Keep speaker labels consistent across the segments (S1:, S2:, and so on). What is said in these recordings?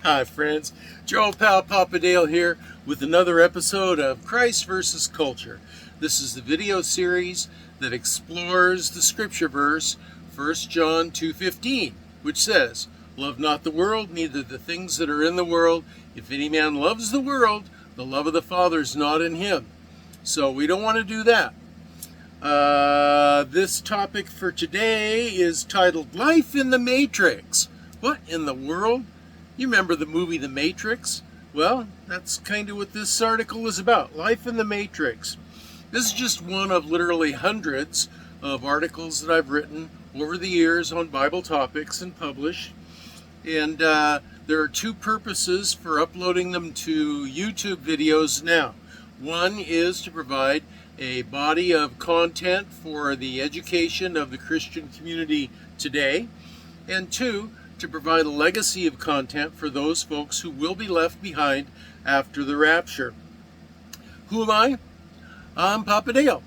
S1: Hi, friends. Joe Pal Papadale here with another episode of Christ versus Culture. This is the video series that explores the scripture verse 1 John 2:15, which says, "Love not the world, neither the things that are in the world. If any man loves the world, the love of the Father is not in him." So we don't want to do that. This topic for today is titled Life in the Matrix. What in the world? You remember the movie The Matrix? Well, that's kind of what this article is about. Life in the Matrix. This is just one of literally hundreds of articles that I've written over the years on Bible topics and published. And there are two purposes for uploading them to YouTube videos now. One is to provide a body of content for the education of the Christian community today, and two, to provide a legacy of content for those folks who will be left behind after the rapture. Who am I? I'm Papa Dale.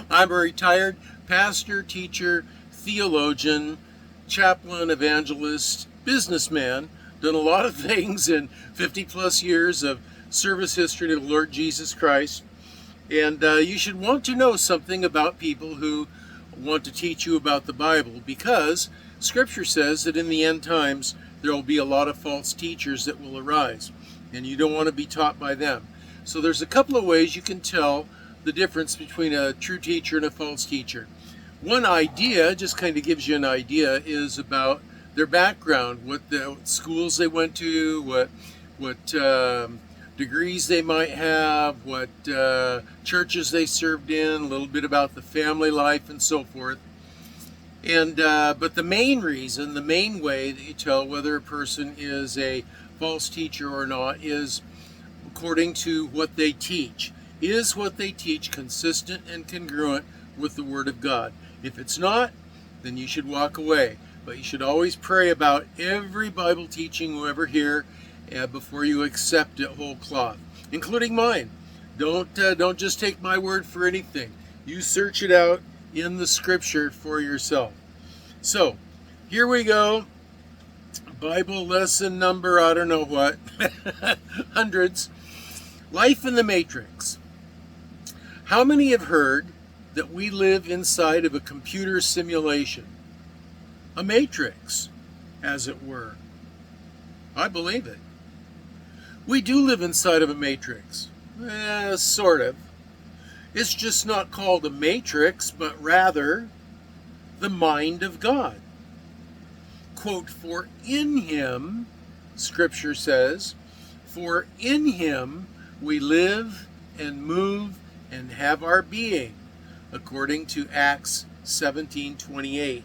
S1: I'm a retired pastor, teacher, theologian, chaplain, evangelist, businessman, done a lot of things in 50 plus years of service history to the Lord Jesus Christ. And you should want to know something about people who want to teach you about the Bible, because Scripture says that in the end times there will be a lot of false teachers that will arise, and you don't want to be taught by them. So there's a couple of ways you can tell the difference between a true teacher and a false teacher. One idea, just kind of gives you an idea, is about their background, what schools they went to, what degrees they might have, what churches they served in, a little bit about the family life and so forth. And but the main reason, the main way that you tell whether a person is a false teacher or not is according to what they teach. Is what they teach consistent and congruent with the Word of God? If it's not, then you should walk away. But you should always pray about every Bible teaching you ever hear before you accept it whole cloth, including mine. Don't just take my word for anything. You search it out in the Scripture for yourself. So, here we go. Bible lesson number, I don't know what, hundreds. Life in the Matrix. How many have heard that we live inside of a computer simulation? A matrix, as it were. I believe it. We do live inside of a matrix. Sort of. It's just not called a matrix, but rather the mind of God. Quote, "For in him," Scripture says, "for in him we live and move and have our being," according to Acts 17:28.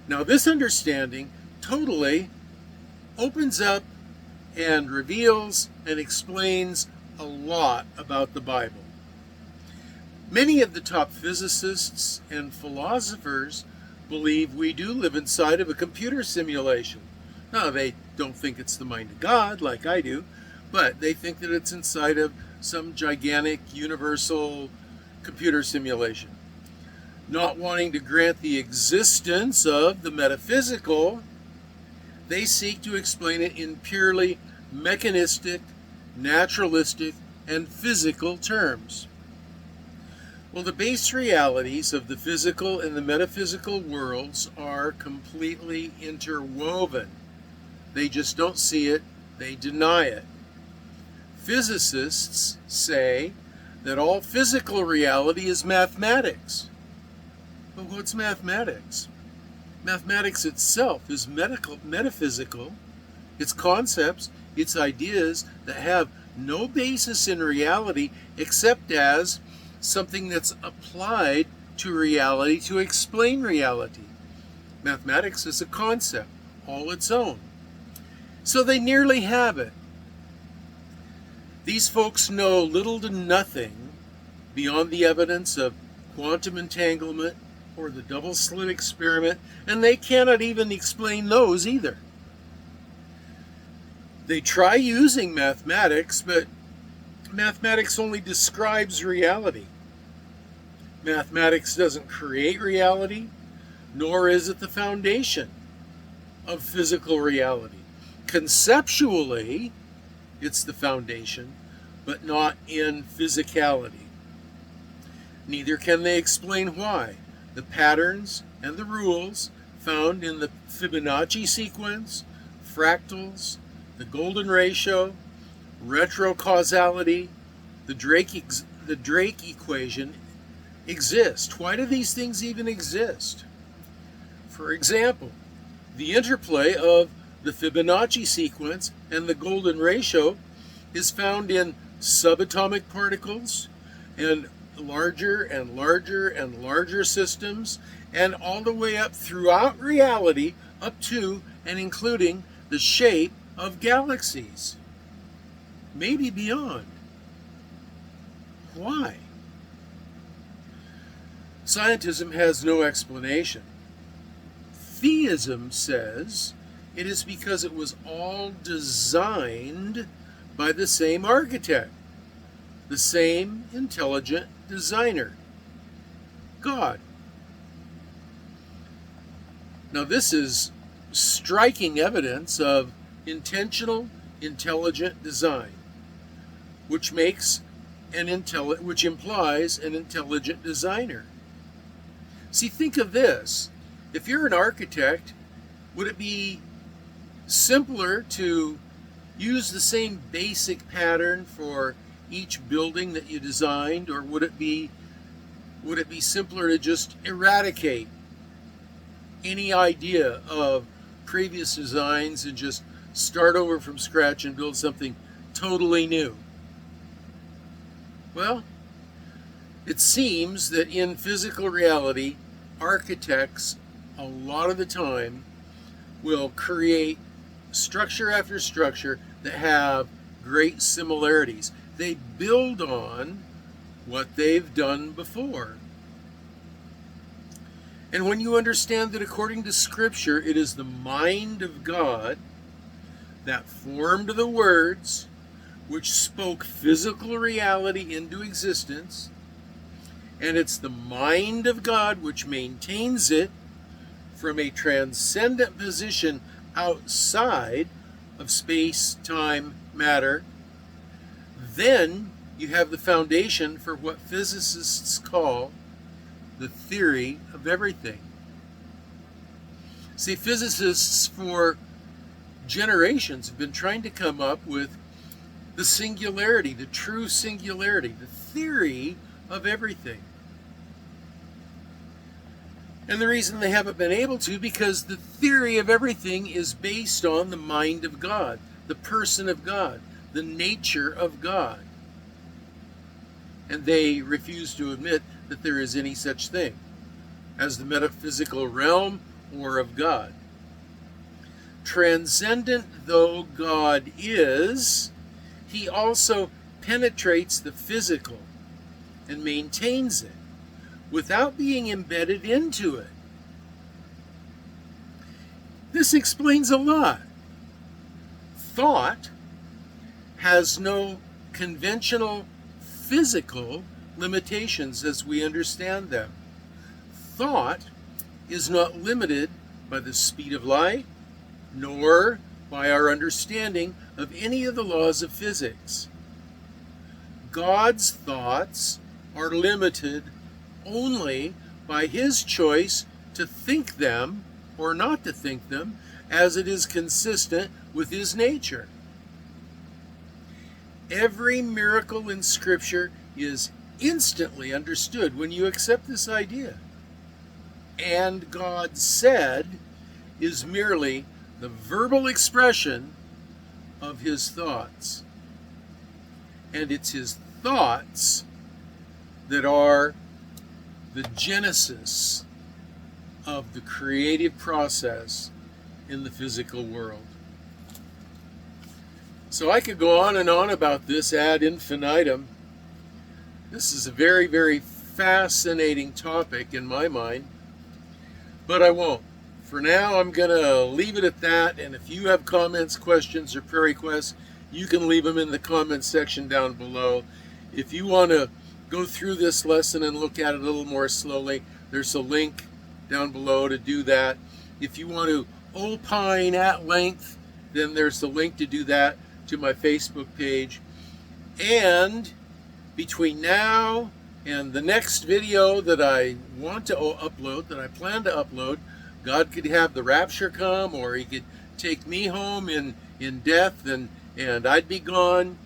S1: Now this understanding totally opens up and reveals and explains a lot about the Bible. Many of the top physicists and philosophers believe we do live inside of a computer simulation. Now, they don't think it's the mind of God like I do, but they think that it's inside of some gigantic universal computer simulation. Not wanting to grant the existence of the metaphysical, they seek to explain it in purely mechanistic, naturalistic, and physical terms. Well, the base realities of the physical and the metaphysical worlds are completely interwoven. They just don't see it, they deny it. Physicists say that all physical reality is mathematics. But what's mathematics? Mathematics itself is metaphysical. It's concepts, it's ideas that have no basis in reality except as something that's applied to reality to explain reality. Mathematics is a concept, all its own. So they nearly have it. These folks know little to nothing beyond the evidence of quantum entanglement or the double slit experiment, and they cannot even explain those either. They try using mathematics, but mathematics only describes reality. Mathematics doesn't create reality, nor is it the foundation. of physical reality. Conceptually, it's the foundation, but not in physicality. Neither can they explain why the patterns and the rules found in the Fibonacci sequence, fractals, the golden ratio, retrocausality, the Drake equation exist. Why do these things even exist? For example, the interplay of the Fibonacci sequence and the golden ratio is found in subatomic particles and larger and larger and larger systems, and all the way up throughout reality, up to and including the shape of galaxies, maybe beyond. Why? Scientism has no explanation. Theism says it is because it was all designed by the same architect, the same intelligent designer, God. Now, this is striking evidence of intentional, intelligent design, which implies an intelligent designer. See, think of this. If you're an architect, would it be simpler to use the same basic pattern for each building that you designed, or would it be simpler to just eradicate any idea of previous designs and just start over from scratch and build something totally new? Well, it seems that in physical reality, architects a lot of the time will create structure after structure that have great similarities. They build on what they've done before. And when you understand that according to Scripture, it is the mind of God that formed the words which spoke physical reality into existence, and it's the mind of God which maintains it from a transcendent position outside of space, time, matter, then you have the foundation for what physicists call the theory of everything. See, physicists for generations have been trying to come up with the singularity, the true singularity, the theory of everything. And the reason they haven't been able to, because the theory of everything is based on the mind of God, the person of God, the nature of God. And they refuse to admit that there is any such thing as the metaphysical realm or of God. Transcendent though God is, he also penetrates the physical and maintains it without being embedded into it. This explains a lot. Thought has no conventional physical limitations as we understand them. Thought is not limited by the speed of light, nor by our understanding of any of the laws of physics. God's thoughts are limited only by his choice to think them or not to think them, as it is consistent with his nature. Every miracle in Scripture is instantly understood when you accept this idea. And God said is merely the verbal expression of his thoughts. And it's his thoughts that are the genesis of the creative process in the physical world. So I could go on and on about this ad infinitum. This is a very, very fascinating topic in my mind, but I won't. For now, I'm going to leave it at that, and if you have comments, questions, or prayer requests, you can leave them in the comments section down below. If you want to go through this lesson and look at it a little more slowly, there's a link down below to do that. If you want to opine at length, then there's the link to do that to my Facebook page. And between now and the next video that I want to upload, that I plan to upload, God could have the rapture come, or he could take me home in death, and I'd be gone.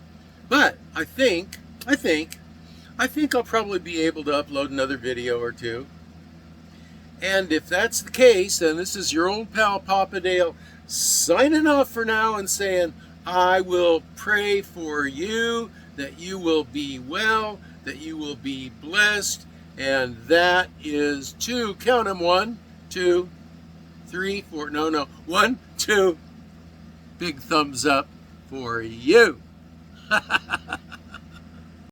S1: But I think I'll probably be able to upload another video or two. And if that's the case, then this is your old pal Papa Dale signing off for now and saying, I will pray for you that you will be well, that you will be blessed, and that is two, count them, 1, 2, 3, 4, no, 1, 2, big thumbs up for you.